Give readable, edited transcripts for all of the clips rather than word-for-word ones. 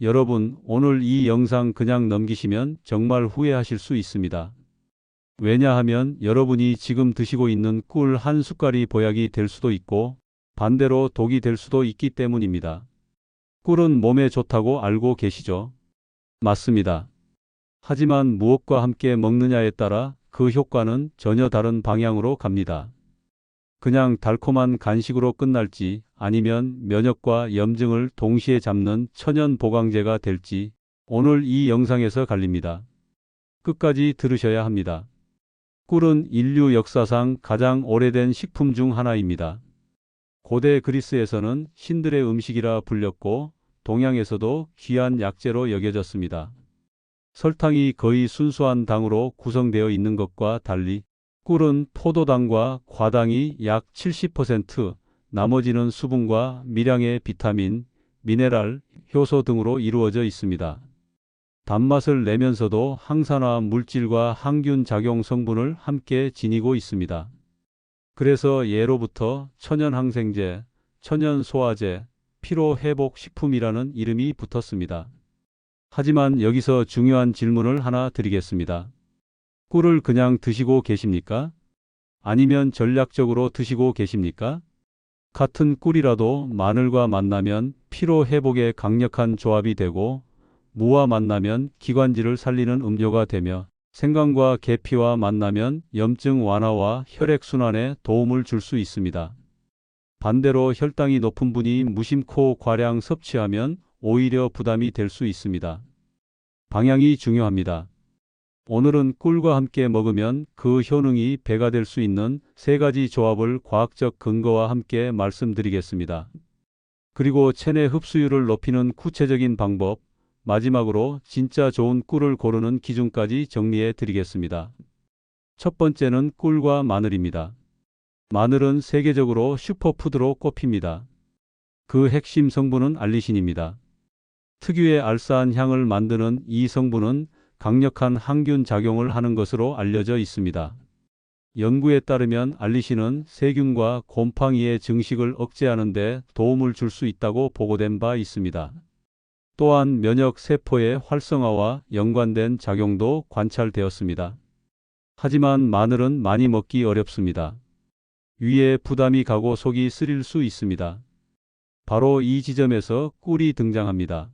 여러분, 오늘 이 영상 그냥 넘기시면 정말 후회하실 수 있습니다. 왜냐하면 여러분이 지금 드시고 있는 꿀 한 숟갈이 보약이 될 수도 있고 반대로 독이 될 수도 있기 때문입니다. 꿀은 몸에 좋다고 알고 계시죠? 맞습니다. 하지만 무엇과 함께 먹느냐에 따라 그 효과는 전혀 다른 방향으로 갑니다. 그냥 달콤한 간식으로 끝날지 아니면 면역과 염증을 동시에 잡는 천연 보강제가 될지 오늘 이 영상에서 갈립니다. 끝까지 들으셔야 합니다. 꿀은 인류 역사상 가장 오래된 식품 중 하나입니다. 고대 그리스에서는 신들의 음식이라 불렸고 동양에서도 귀한 약재로 여겨졌습니다. 설탕이 거의 순수한 당으로 구성되어 있는 것과 달리 꿀은 포도당과 과당이 약 70%, 나머지는 수분과 미량의 비타민, 미네랄, 효소 등으로 이루어져 있습니다. 단맛을 내면서도 항산화 물질과 항균 작용 성분을 함께 지니고 있습니다. 그래서 예로부터 천연항생제, 천연소화제, 피로회복식품이라는 이름이 붙었습니다. 하지만 여기서 중요한 질문을 하나 드리겠습니다. 꿀을 그냥 드시고 계십니까? 아니면 전략적으로 드시고 계십니까? 같은 꿀이라도 마늘과 만나면 피로 회복에 강력한 조합이 되고 무와 만나면 기관지를 살리는 음료가 되며 생강과 계피와 만나면 염증 완화와 혈액순환에 도움을 줄 수 있습니다. 반대로 혈당이 높은 분이 무심코 과량 섭취하면 오히려 부담이 될 수 있습니다. 방향이 중요합니다. 오늘은 꿀과 함께 먹으면 그 효능이 배가 될 수 있는 세 가지 조합을 과학적 근거와 함께 말씀드리겠습니다. 그리고 체내 흡수율을 높이는 구체적인 방법, 마지막으로 진짜 좋은 꿀을 고르는 기준까지 정리해 드리겠습니다. 첫 번째는 꿀과 마늘입니다. 마늘은 세계적으로 슈퍼푸드로 꼽힙니다. 그 핵심 성분은 알리신입니다. 특유의 알싸한 향을 만드는 이 성분은 강력한 항균 작용을 하는 것으로 알려져 있습니다. 연구에 따르면 알리신은 세균과 곰팡이의 증식을 억제하는 데 도움을 줄 수 있다고 보고된 바 있습니다. 또한 면역 세포의 활성화와 연관된 작용도 관찰되었습니다. 하지만 마늘은 많이 먹기 어렵습니다. 위에 부담이 가고 속이 쓰릴 수 있습니다. 바로 이 지점에서 꿀이 등장합니다.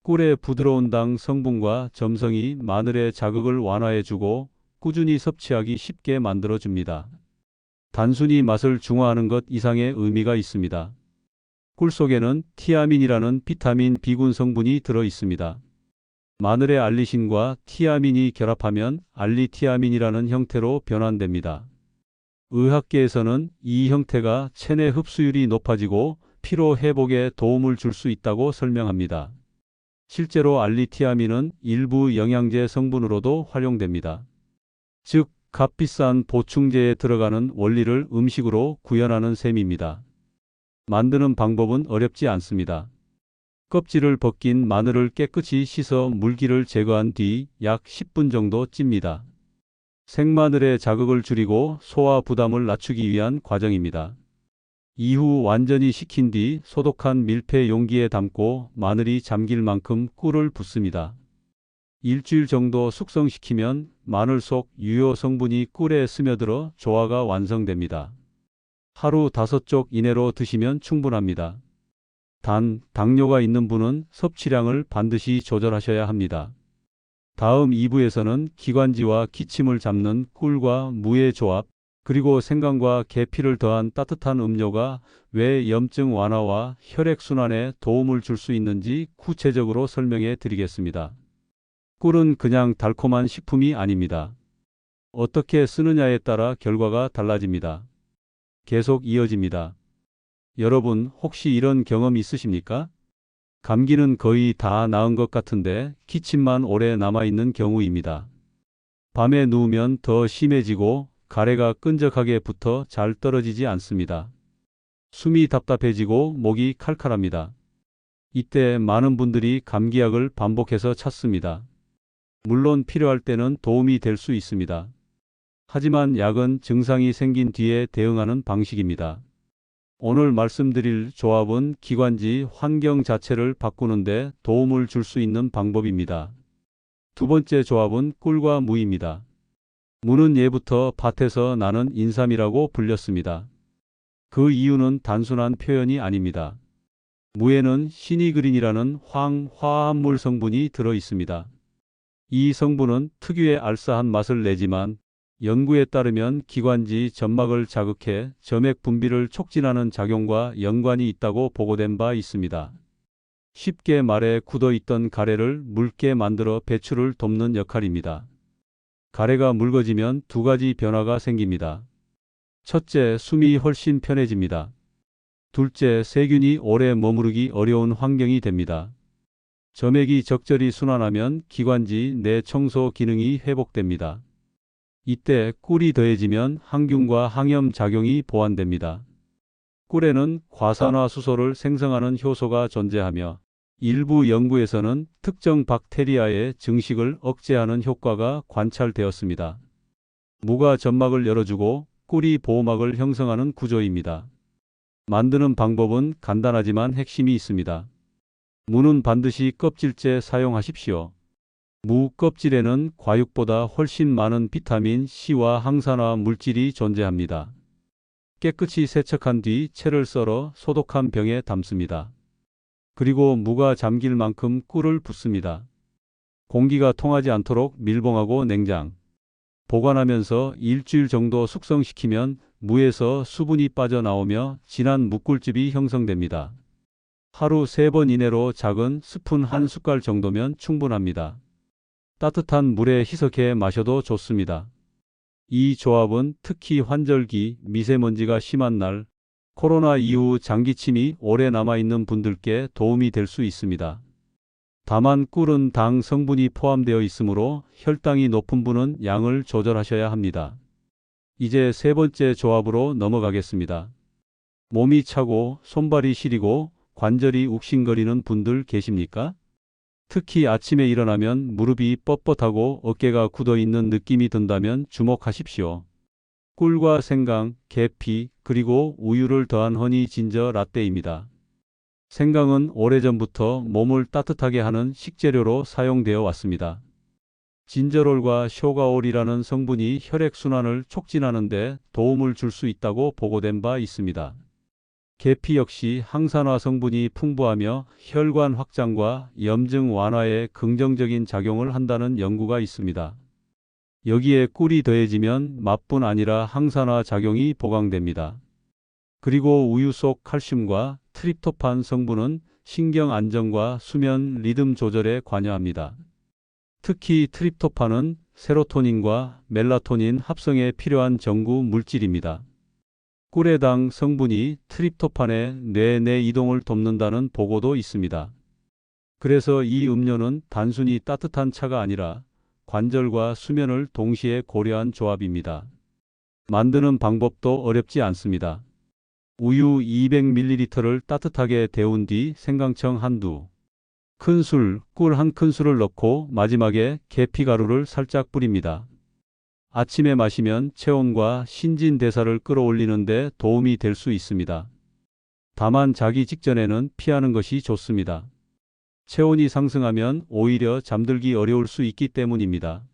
꿀의 부드러운 당 성분과 점성이 마늘의 자극을 완화해주고 꾸준히 섭취하기 쉽게 만들어줍니다. 단순히 맛을 중화하는 것 이상의 의미가 있습니다. 꿀 속에는 티아민이라는 비타민 B군 성분이 들어 있습니다. 마늘의 알리신과 티아민이 결합하면 알리티아민이라는 형태로 변환됩니다. 의학계에서는 이 형태가 체내 흡수율이 높아지고 피로 회복에 도움을 줄 수 있다고 설명합니다. 실제로 알리티아민은 일부 영양제 성분으로도 활용됩니다. 즉, 값비싼 보충제에 들어가는 원리를 음식으로 구현하는 셈입니다. 만드는 방법은 어렵지 않습니다. 껍질을 벗긴 마늘을 깨끗이 씻어 물기를 제거한 뒤 약 10분 정도 찝니다. 생마늘의 자극을 줄이고 소화 부담을 낮추기 위한 과정입니다. 이후 완전히 식힌 뒤 소독한 밀폐 용기에 담고 마늘이 잠길 만큼 꿀을 붓습니다. 일주일 정도 숙성시키면 마늘 속 유효 성분이 꿀에 스며들어 조화가 완성됩니다. 하루 5쪽 이내로 드시면 충분합니다. 단, 당뇨가 있는 분은 섭취량을 반드시 조절하셔야 합니다. 다음 2부에서는 기관지와 기침을 잡는 꿀과 무의 조합, 그리고 생강과 계피를 더한 따뜻한 음료가 왜 염증 완화와 혈액순환에 도움을 줄 수 있는지 구체적으로 설명해 드리겠습니다. 꿀은 그냥 달콤한 식품이 아닙니다. 어떻게 쓰느냐에 따라 결과가 달라집니다. 계속 이어집니다. 여러분, 혹시 이런 경험 있으십니까? 감기는 거의 다 나은 것 같은데 기침만 오래 남아있는 경우입니다. 밤에 누우면 더 심해지고 가래가 끈적하게 붙어 잘 떨어지지 않습니다. 숨이 답답해지고 목이 칼칼합니다. 이때 많은 분들이 감기약을 반복해서 찾습니다. 물론 필요할 때는 도움이 될 수 있습니다. 하지만 약은 증상이 생긴 뒤에 대응하는 방식입니다. 오늘 말씀드릴 조합은 기관지 환경 자체를 바꾸는데 도움을 줄 수 있는 방법입니다. 두 번째 조합은 꿀과 무입니다. 무는 예부터 밭에서 나는 인삼이라고 불렸습니다. 그 이유는 단순한 표현이 아닙니다. 무에는 시니그린이라는 화합물 성분이 들어 있습니다. 이 성분은 특유의 알싸한 맛을 내지만 연구에 따르면 기관지 점막을 자극해 점액 분비를 촉진하는 작용과 연관이 있다고 보고된 바 있습니다. 쉽게 말해 굳어있던 가래를 묽게 만들어 배출을 돕는 역할입니다. 가래가 묽어지면 두 가지 변화가 생깁니다. 첫째, 숨이 훨씬 편해집니다. 둘째, 세균이 오래 머무르기 어려운 환경이 됩니다. 점액이 적절히 순환하면 기관지 내 청소 기능이 회복됩니다. 이때 꿀이 더해지면 항균과 항염 작용이 보완됩니다. 꿀에는 과산화수소를 생성하는 효소가 존재하며 일부 연구에서는 특정 박테리아의 증식을 억제하는 효과가 관찰되었습니다. 무가 점막을 열어주고 꿀이 보호막을 형성하는 구조입니다. 만드는 방법은 간단하지만 핵심이 있습니다. 무는 반드시 껍질째 사용하십시오. 무 껍질에는 과육보다 훨씬 많은 비타민 C와 항산화 물질이 존재합니다. 깨끗이 세척한 뒤 채를 썰어 소독한 병에 담습니다. 그리고 무가 잠길 만큼 꿀을 붓습니다. 공기가 통하지 않도록 밀봉하고 냉장, 보관하면서 일주일 정도 숙성시키면 무에서 수분이 빠져나오며 진한 무꿀즙이 형성됩니다. 하루 3번 이내로 작은 스푼 1숟갈 정도면 충분합니다. 따뜻한 물에 희석해 마셔도 좋습니다. 이 조합은 특히 환절기, 미세먼지가 심한 날, 코로나 이후 장기침이 오래 남아있는 분들께 도움이 될 수 있습니다. 다만 꿀은 당 성분이 포함되어 있으므로 혈당이 높은 분은 양을 조절하셔야 합니다. 이제 세 번째 조합으로 넘어가겠습니다. 몸이 차고 손발이 시리고 관절이 욱신거리는 분들 계십니까? 특히 아침에 일어나면 무릎이 뻣뻣하고 어깨가 굳어있는 느낌이 든다면 주목하십시오. 꿀과 생강, 계피, 그리고 우유를 더한 허니 진저 라떼입니다. 생강은 오래전부터 몸을 따뜻하게 하는 식재료로 사용되어 왔습니다. 진저롤과 쇼가올이라는 성분이 혈액순환을 촉진하는 데 도움을 줄 수 있다고 보고된 바 있습니다. 계피 역시 항산화 성분이 풍부하며 혈관 확장과 염증 완화에 긍정적인 작용을 한다는 연구가 있습니다. 여기에 꿀이 더해지면 맛뿐 아니라 항산화 작용이 보강됩니다. 그리고 우유 속 칼슘과 트립토판 성분은 신경 안정과 수면 리듬 조절에 관여합니다. 특히 트립토판은 세로토닌과 멜라토닌 합성에 필요한 전구 물질입니다. 꿀의 당 성분이 트립토판의 뇌 내 이동을 돕는다는 보고도 있습니다. 그래서 이 음료는 단순히 따뜻한 차가 아니라 관절과 수면을 동시에 고려한 조합입니다. 만드는 방법도 어렵지 않습니다. 우유 200ml를 따뜻하게 데운 뒤 생강청 한두 큰술, 꿀 1큰술을 넣고 마지막에 계피가루를 살짝 뿌립니다. 아침에 마시면 체온과 신진대사를 끌어올리는 데 도움이 될 수 있습니다. 다만 자기 직전에는 피하는 것이 좋습니다. 체온이 상승하면 오히려 잠들기 어려울 수 있기 때문입니다.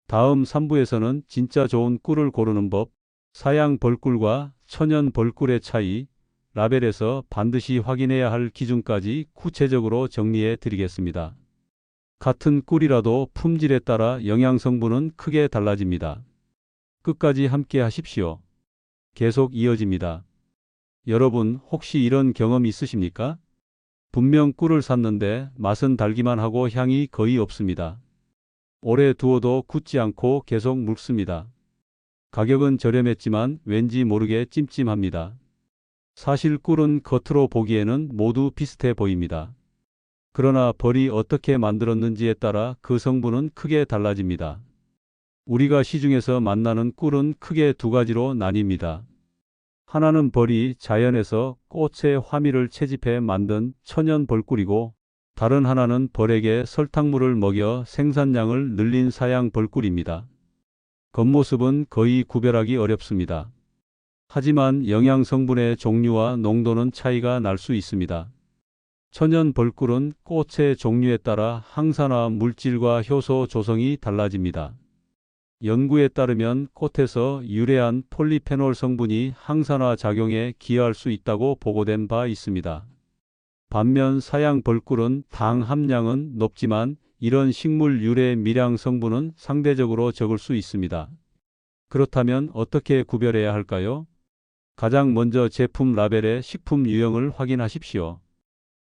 다음 3부에서는 진짜 좋은 꿀을 고르는 법, 사양 벌꿀과 천연 벌꿀의 차이, 라벨에서 반드시 확인해야 할 기준까지 구체적으로 정리해 드리겠습니다. 같은 꿀이라도 품질에 따라 영양 성분은 크게 달라집니다. 끝까지 함께 하십시오. 계속 이어집니다. 여러분 혹시 이런 경험 있으십니까? 분명 꿀을 샀는데 맛은 달기만 하고 향이 거의 없습니다. 오래 두어도 굳지 않고 계속 묽습니다. 가격은 저렴했지만 왠지 모르게 찜찜합니다. 사실 꿀은 겉으로 보기에는 모두 비슷해 보입니다. 그러나 벌이 어떻게 만들었는지에 따라 그 성분은 크게 달라집니다. 우리가 시중에서 만나는 꿀은 크게 두 가지로 나뉩니다. 하나는 벌이 자연에서 꽃의 화미를 채집해 만든 천연 벌꿀이고, 다른 하나는 벌에게 설탕물을 먹여 생산량을 늘린 사양 벌꿀입니다. 겉모습은 거의 구별하기 어렵습니다. 하지만 영양 성분의 종류와 농도는 차이가 날 수 있습니다. 천연 벌꿀은 꽃의 종류에 따라 항산화 물질과 효소 조성이 달라집니다. 연구에 따르면 꽃에서 유래한 폴리페놀 성분이 항산화 작용에 기여할 수 있다고 보고된 바 있습니다. 반면 사양 벌꿀은 당 함량은 높지만 이런 식물 유래 미량 성분은 상대적으로 적을 수 있습니다. 그렇다면 어떻게 구별해야 할까요? 가장 먼저 제품 라벨의 식품 유형을 확인하십시오.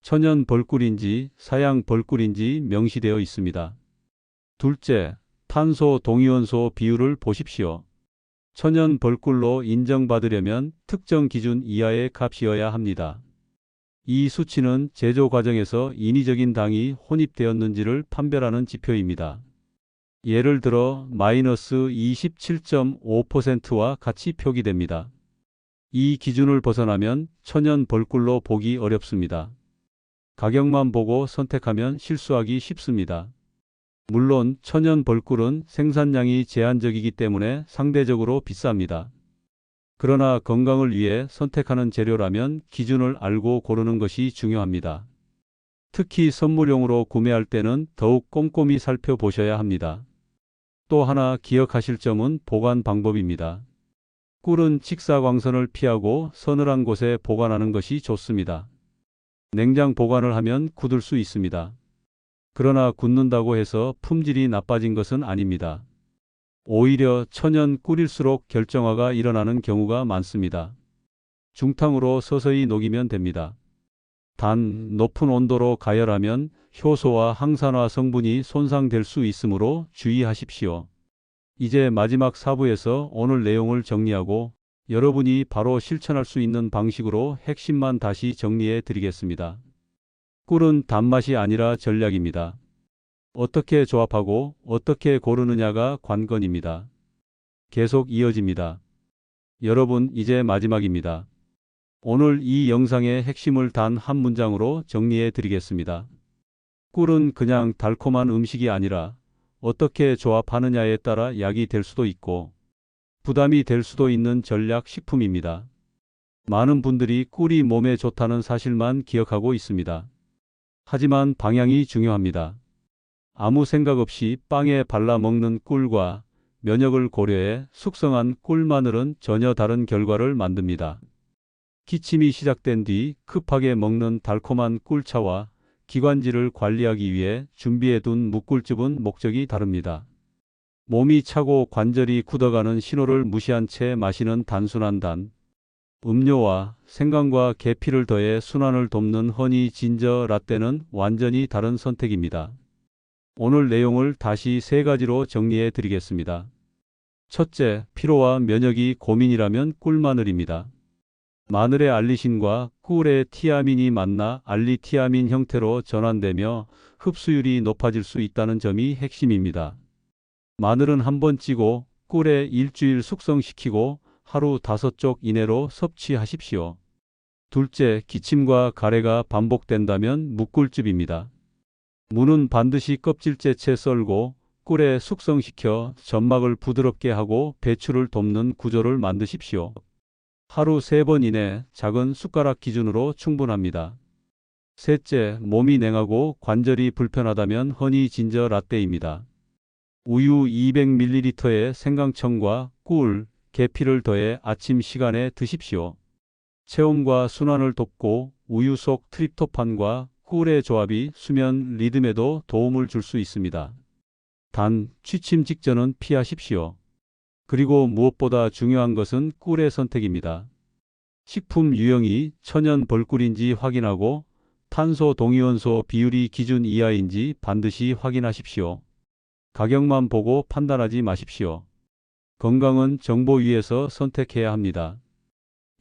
천연 벌꿀인지 사양 벌꿀인지 명시되어 있습니다. 둘째, 탄소 동위원소 비율을 보십시오. 천연 벌꿀로 인정받으려면 특정 기준 이하의 값이어야 합니다. 이 수치는 제조 과정에서 인위적인 당이 혼입되었는지를 판별하는 지표입니다. 예를 들어 마이너스 27.5%와 같이 표기됩니다. 이 기준을 벗어나면 천연 벌꿀로 보기 어렵습니다. 가격만 보고 선택하면 실수하기 쉽습니다. 물론 천연 벌꿀은 생산량이 제한적이기 때문에 상대적으로 비쌉니다. 그러나 건강을 위해 선택하는 재료라면 기준을 알고 고르는 것이 중요합니다. 특히 선물용으로 구매할 때는 더욱 꼼꼼히 살펴보셔야 합니다. 또 하나 기억하실 점은 보관 방법입니다. 꿀은 직사광선을 피하고 서늘한 곳에 보관하는 것이 좋습니다. 냉장 보관을 하면 굳을 수 있습니다. 그러나 굳는다고 해서 품질이 나빠진 것은 아닙니다. 오히려 천연 꿀일수록 결정화가 일어나는 경우가 많습니다. 중탕으로 서서히 녹이면 됩니다. 단, 높은 온도로 가열하면 효소와 항산화 성분이 손상될 수 있으므로 주의하십시오. 이제 마지막 4부에서 오늘 내용을 정리하고 여러분이 바로 실천할 수 있는 방식으로 핵심만 다시 정리해 드리겠습니다. 꿀은 단맛이 아니라 전략입니다. 어떻게 조합하고 어떻게 고르느냐가 관건입니다. 계속 이어집니다. 여러분, 이제 마지막입니다. 오늘 이 영상의 핵심을 단 한 문장으로 정리해 드리겠습니다. 꿀은 그냥 달콤한 음식이 아니라 어떻게 조합하느냐에 따라 약이 될 수도 있고 부담이 될 수도 있는 전략 식품입니다. 많은 분들이 꿀이 몸에 좋다는 사실만 기억하고 있습니다. 하지만 방향이 중요합니다. 아무 생각 없이 빵에 발라 먹는 꿀과 면역을 고려해 숙성한 꿀마늘은 전혀 다른 결과를 만듭니다. 기침이 시작된 뒤 급하게 먹는 달콤한 꿀차와 기관지를 관리하기 위해 준비해둔 묵꿀즙은 목적이 다릅니다. 몸이 차고 관절이 굳어가는 신호를 무시한 채 마시는 단순한 단, 음료와 생강과 계피를 더해 순환을 돕는 허니 진저 라떼는 완전히 다른 선택입니다. 오늘 내용을 다시 3가지로 정리해 드리겠습니다. 첫째, 피로와 면역이 고민이라면 꿀마늘입니다. 마늘의 알리신과 꿀의 티아민이 만나 알리티아민 형태로 전환되며 흡수율이 높아질 수 있다는 점이 핵심입니다. 마늘은 한번 찌고 꿀에 일주일 숙성시키고 하루 5쪽 이내로 섭취하십시오. 둘째, 기침과 가래가 반복된다면 묵꿀즙입니다. 무는 반드시 껍질째 채 썰고 꿀에 숙성시켜 점막을 부드럽게 하고 배출을 돕는 구조를 만드십시오. 하루 3번 이내 작은 숟가락 기준으로 충분합니다. 셋째, 몸이 냉하고 관절이 불편하다면 허니 진저 라떼입니다. 우유 200ml에 생강청과 꿀, 계피를 더해 아침 시간에 드십시오. 체온과 순환을 돕고 우유 속 트립토판과 꿀의 조합이 수면 리듬에도 도움을 줄 수 있습니다. 단, 취침 직전은 피하십시오. 그리고 무엇보다 중요한 것은 꿀의 선택입니다. 식품 유형이 천연 벌꿀인지 확인하고 탄소 동위원소 비율이 기준 이하인지 반드시 확인하십시오. 가격만 보고 판단하지 마십시오. 건강은 정보 위에서 선택해야 합니다.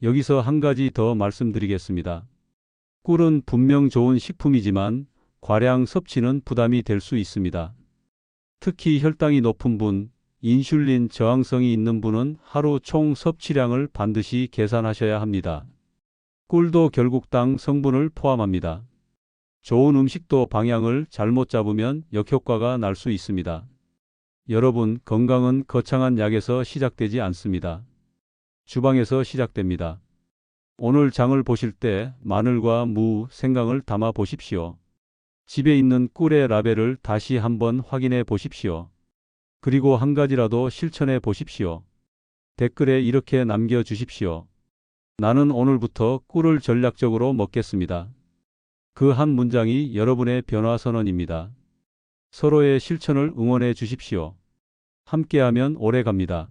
여기서 한 가지 더 말씀드리겠습니다. 꿀은 분명 좋은 식품이지만 과량 섭취는 부담이 될 수 있습니다. 특히 혈당이 높은 분, 인슐린 저항성이 있는 분은 하루 총 섭취량을 반드시 계산하셔야 합니다. 꿀도 결국 당 성분을 포함합니다. 좋은 음식도 방향을 잘못 잡으면 역효과가 날 수 있습니다. 여러분, 건강은 거창한 약에서 시작되지 않습니다. 주방에서 시작됩니다. 오늘 장을 보실 때 마늘과 무, 생강을 담아 보십시오. 집에 있는 꿀의 라벨을 다시 한번 확인해 보십시오. 그리고 한 가지라도 실천해 보십시오. 댓글에 이렇게 남겨 주십시오. 나는 오늘부터 꿀을 전략적으로 먹겠습니다. 그 한 문장이 여러분의 변화 선언입니다. 서로의 실천을 응원해 주십시오. 함께하면 오래 갑니다.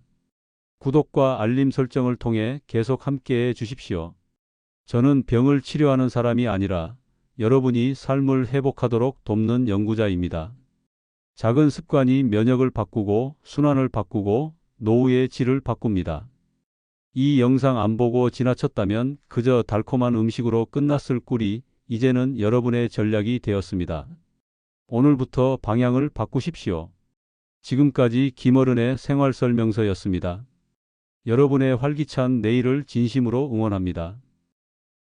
구독과 알림 설정을 통해 계속 함께해 주십시오. 저는 병을 치료하는 사람이 아니라 여러분이 삶을 회복하도록 돕는 연구자입니다. 작은 습관이 면역을 바꾸고 순환을 바꾸고 노후의 질을 바꿉니다. 이 영상 안 보고 지나쳤다면 그저 달콤한 음식으로 끝났을 꿀이 이제는 여러분의 전략이 되었습니다. 오늘부터 방향을 바꾸십시오. 지금까지 김어른의 생활설명서였습니다. 여러분의 활기찬 내일을 진심으로 응원합니다.